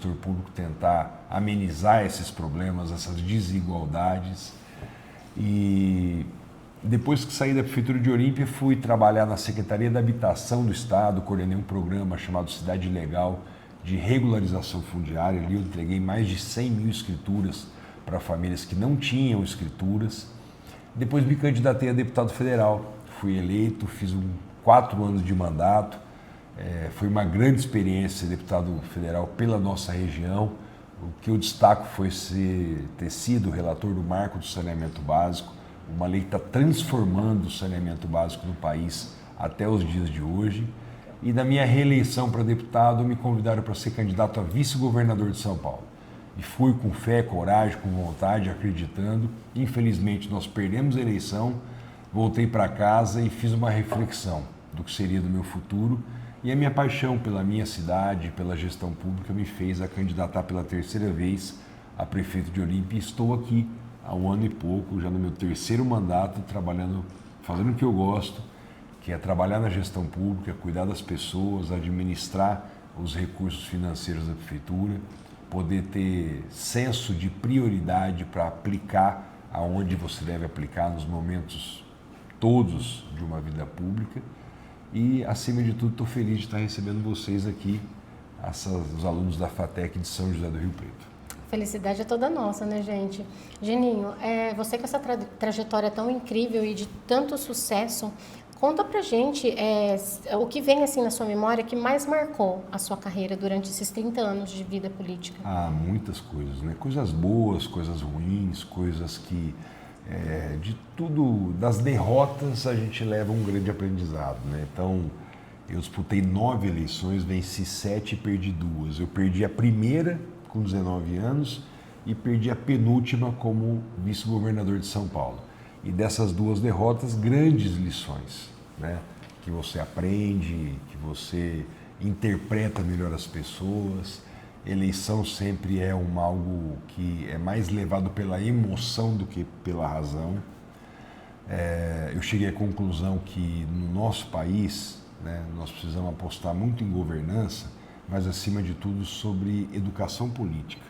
gestor público tentar amenizar esses problemas, essas desigualdades. E depois que saí da Prefeitura de Olímpia, fui trabalhar na Secretaria da Habitação do Estado, coordenei um programa chamado Cidade Legal de regularização fundiária. Ali eu entreguei mais de 100 mil escrituras para famílias que não tinham escrituras. Depois me candidatei a deputado federal, fui eleito, fiz 4 anos de mandato. Foi uma grande experiência ser deputado federal pela nossa região. O que eu destaco foi ter sido relator do Marco do Saneamento Básico, uma lei que está transformando o saneamento básico no país até os dias de hoje. E na minha reeleição para deputado, me convidaram para ser candidato a vice-governador de São Paulo. E fui com fé, coragem, com vontade, acreditando. Infelizmente, nós perdemos a eleição, voltei para casa e fiz uma reflexão do que seria do meu futuro. E a minha paixão pela minha cidade, pela gestão pública, me fez a candidatar pela 3ª vez a prefeito de Olímpia. E estou aqui há 1 ano e pouco, já no meu 3º mandato, trabalhando, fazendo o que eu gosto, que é trabalhar na gestão pública, cuidar das pessoas, administrar os recursos financeiros da prefeitura, poder ter senso de prioridade para aplicar aonde você deve aplicar nos momentos todos de uma vida pública. E, acima de tudo, estou feliz de estar recebendo vocês aqui, os alunos da FATEC de São José do Rio Preto. Felicidade é toda nossa, né, gente? Geninho, você com essa trajetória tão incrível e de tanto sucesso, conta pra gente o que vem assim na sua memória que mais marcou a sua carreira durante esses 30 anos de vida política. Muitas coisas, né? Coisas boas, coisas ruins, coisas que... de tudo, das derrotas a gente leva um grande aprendizado, né? Então, eu disputei 9 eleições, venci 7 e perdi 2. Eu perdi a primeira com 19 anos e perdi a penúltima como vice-governador de São Paulo. E dessas 2 derrotas, grandes lições, né? Que você aprende, que você interpreta melhor as pessoas. Eleição sempre é algo que é mais levado pela emoção do que pela razão. Eu cheguei à conclusão que no nosso país, né, nós precisamos apostar muito em governança, mas acima de tudo sobre educação política,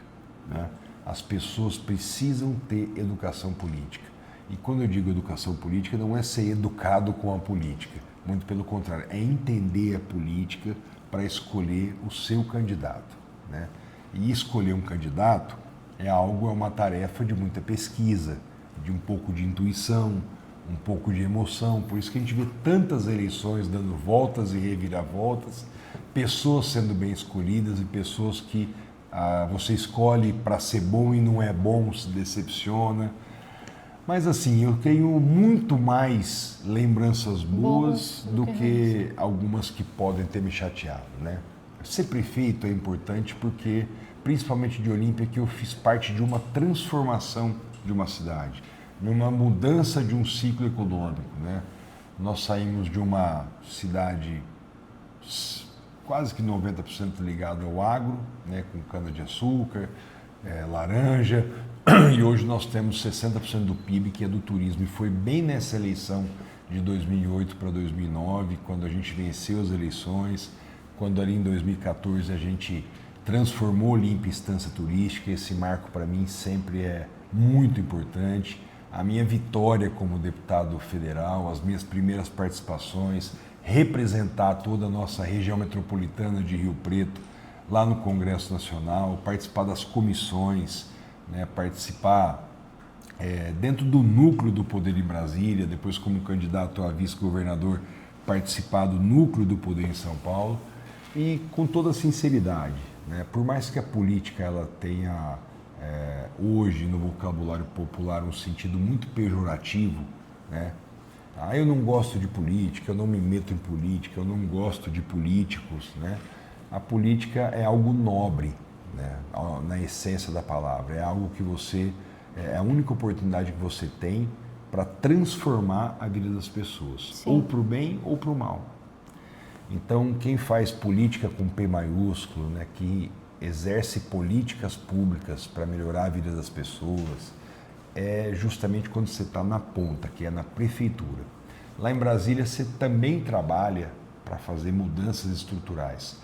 né? As pessoas precisam ter educação política. E quando eu digo educação política, não é ser educado com a política, muito pelo contrário, é entender a política para escolher o seu candidato, né? E escolher um candidato é uma tarefa de muita pesquisa, de um pouco de intuição, um pouco de emoção. Por isso que a gente vê tantas eleições dando voltas e reviravoltas, pessoas sendo bem escolhidas e pessoas que você escolhe para ser bom e não é bom, se decepciona. Mas assim, eu tenho muito mais lembranças boas do que algumas que podem ter me chateado, né? Ser prefeito é importante porque, principalmente de Olímpia, que eu fiz parte de uma transformação de uma cidade, numa mudança de um ciclo econômico, né? Nós saímos de uma cidade quase que 90% ligada ao agro, né? Com cana-de-açúcar, laranja, e hoje nós temos 60% do PIB que é do turismo. E foi bem nessa eleição de 2008 para 2009, quando a gente venceu as eleições, quando ali em 2014 a gente transformou Olímpia em instância turística. Esse marco para mim sempre é muito importante. A minha vitória como deputado federal, as minhas primeiras participações, representar toda a nossa região metropolitana de Rio Preto lá no Congresso Nacional, participar das comissões, né, participar dentro do núcleo do Poder em Brasília, depois como candidato a vice-governador, participar do núcleo do Poder em São Paulo. E com toda sinceridade, né, por mais que a política ela tenha hoje no vocabulário popular um sentido muito pejorativo, né? Eu não gosto de política, eu não me meto em política, eu não gosto de políticos, né? A política é algo nobre, né? Na essência da palavra, é algo que é a única oportunidade que você tem para transformar a vida das pessoas, sim, ou para o bem ou para o mal. Então, quem faz política com P maiúsculo, né, que exerce políticas públicas para melhorar a vida das pessoas, é justamente quando você está na ponta, que é na prefeitura. Lá em Brasília, você também trabalha para fazer mudanças estruturais,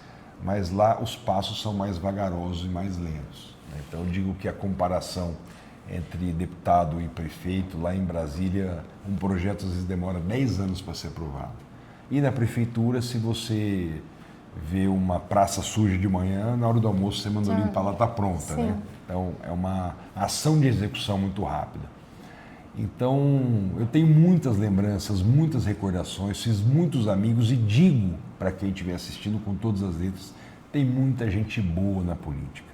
mas lá os passos são mais vagarosos e mais lentos, né? Então eu digo que a comparação entre deputado e prefeito, lá em Brasília, um projeto às vezes demora 10 anos para ser aprovado. E na prefeitura, se você vê uma praça suja de manhã, na hora do almoço você mandou limpar, ela está pronta, né? Então é uma ação de execução muito rápida. Então eu tenho muitas lembranças, muitas recordações, fiz muitos amigos e digo para quem estiver assistindo com todas as letras, tem muita gente boa na política.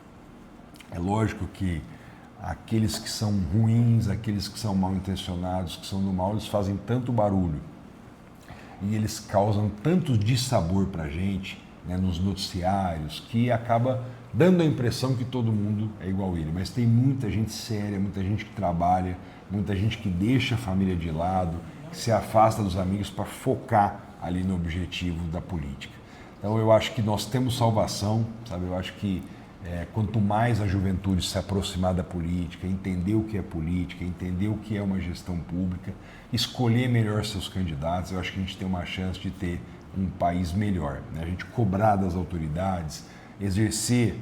É lógico que aqueles que são ruins, aqueles que são mal intencionados, que são do mal, eles fazem tanto barulho e eles causam tanto dissabor para a gente, né, nos noticiários, que acaba dando a impressão que todo mundo é igual a ele. Mas tem muita gente séria, muita gente que trabalha, muita gente que deixa a família de lado, que se afasta dos amigos para focar ali no objetivo da política. Então eu acho que nós temos salvação, sabe? Eu acho que quanto mais a juventude se aproximar da política, entender o que é política, entender o que é uma gestão pública, escolher melhor seus candidatos, eu acho que a gente tem uma chance de ter um país melhor, né? A gente cobrar das autoridades, exercer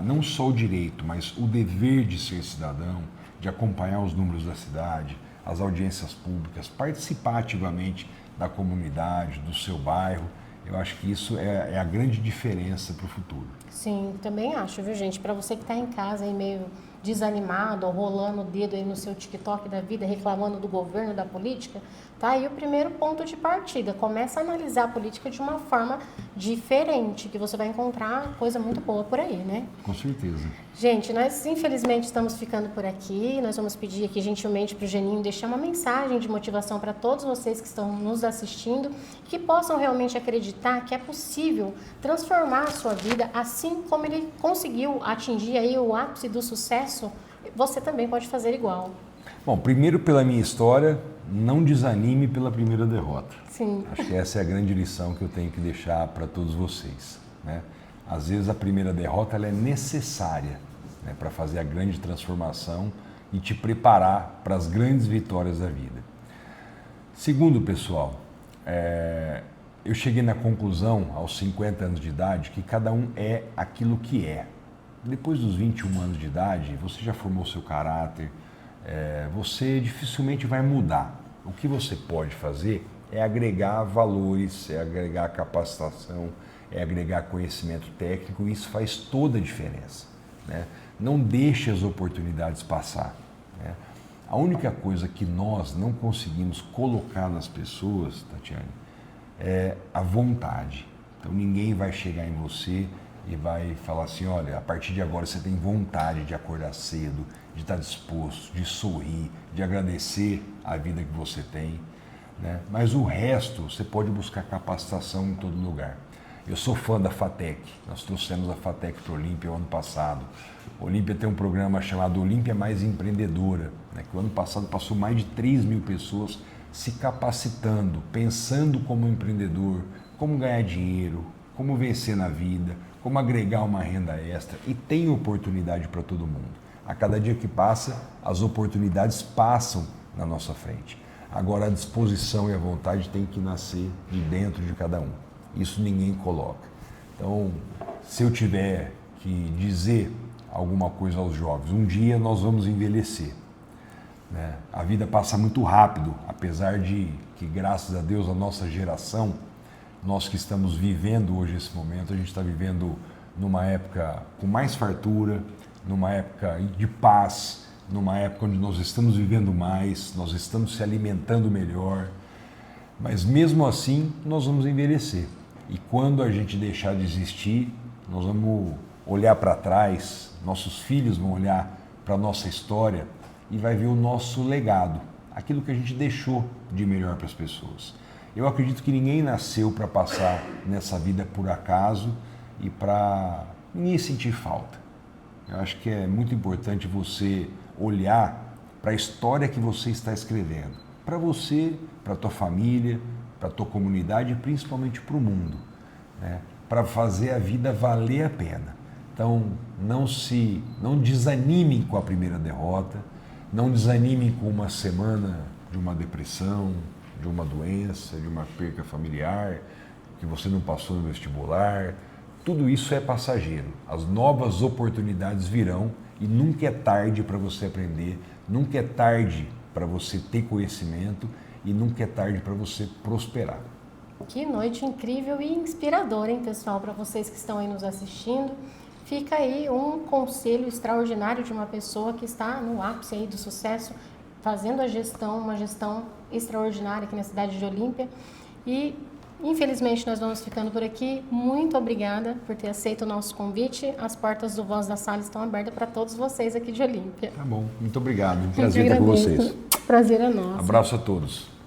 não só o direito, mas o dever de ser cidadão, de acompanhar os números da cidade, as audiências públicas, participar ativamente da comunidade, do seu bairro. Eu acho que isso é a grande diferença para o futuro. Sim, também acho, viu, gente? Para você que está em casa aí meio desanimado, ou rolando o dedo aí no seu TikTok da vida, reclamando do governo, da política, tá aí o primeiro ponto de partida. Começa a analisar a política de uma forma diferente, que você vai encontrar coisa muito boa por aí, né? Com certeza. Gente, nós infelizmente estamos ficando por aqui. Nós vamos pedir aqui gentilmente para o Geninho deixar uma mensagem de motivação para todos vocês que estão nos assistindo, que possam realmente acreditar que é possível transformar a sua vida, assim como ele conseguiu atingir aí o ápice do sucesso, você também pode fazer igual. Bom, primeiro pela minha história, não desanime pela primeira derrota. Sim. Acho que essa é a grande lição que eu tenho que deixar para todos vocês, né? Às vezes a primeira derrota ela é necessária, né, para fazer a grande transformação e te preparar para as grandes vitórias da vida. Segundo, pessoal, eu cheguei na conclusão, aos 50 anos de idade, que cada um é aquilo que é. Depois dos 21 anos de idade, você já formou seu caráter, você dificilmente vai mudar. O que você pode fazer é agregar valores, é agregar capacitação, é agregar conhecimento técnico, e isso faz toda a diferença, né? Não deixe as oportunidades passar, né? A única coisa que nós não conseguimos colocar nas pessoas, Tatiane, é a vontade. Então ninguém vai chegar em você e vai falar assim, olha, a partir de agora você tem vontade de acordar cedo, de estar disposto, de sorrir, de agradecer a vida que você tem, né? Mas o resto você pode buscar capacitação em todo lugar. Eu sou fã da FATEC, nós trouxemos a FATEC para o Olímpia o ano passado. O Olímpia tem um programa chamado Olímpia Mais Empreendedora, né, que o ano passado passou mais de 3.000 pessoas se capacitando, pensando como empreendedor, como ganhar dinheiro, como vencer na vida, como agregar uma renda extra, e tem oportunidade para todo mundo. A cada dia que passa, as oportunidades passam na nossa frente. Agora a disposição e a vontade tem que nascer de dentro de cada um. Isso ninguém coloca. Então, se eu tiver que dizer alguma coisa aos jovens, um dia nós vamos envelhecer, né? A vida passa muito rápido, apesar de que, graças a Deus, a nossa geração, nós que estamos vivendo hoje esse momento, a gente está vivendo numa época com mais fartura, numa época de paz, numa época onde nós estamos vivendo mais, nós estamos se alimentando melhor, mas mesmo assim nós vamos envelhecer. E quando a gente deixar de existir, nós vamos olhar para trás, nossos filhos vão olhar para a nossa história e vai ver o nosso legado, aquilo que a gente deixou de melhor para as pessoas. Eu acredito que ninguém nasceu para passar nessa vida por acaso e para ninguém sentir falta. Eu acho que é muito importante você olhar para a história que você está escrevendo, para você, para a tua família, para a tua comunidade e principalmente para o mundo, né? Para fazer a vida valer a pena. Então, não desanimem com a primeira derrota, não desanimem com uma semana de uma depressão, de uma doença, de uma perca familiar, que você não passou no vestibular, tudo isso é passageiro. As novas oportunidades virão e nunca é tarde para você aprender, nunca é tarde para você ter conhecimento e nunca é tarde para você prosperar. Que noite incrível e inspiradora, hein, pessoal, para vocês que estão aí nos assistindo. Fica aí um conselho extraordinário de uma pessoa que está no ápice aí do sucesso, fazendo a gestão, uma gestão extraordinária aqui na cidade de Olímpia. E, infelizmente, nós vamos ficando por aqui. Muito obrigada por ter aceito o nosso convite. As portas do Voz da Sala estão abertas para todos vocês aqui de Olímpia. Tá bom, muito obrigado. Um prazer estar com vocês. Prazer é nosso. Abraço a todos.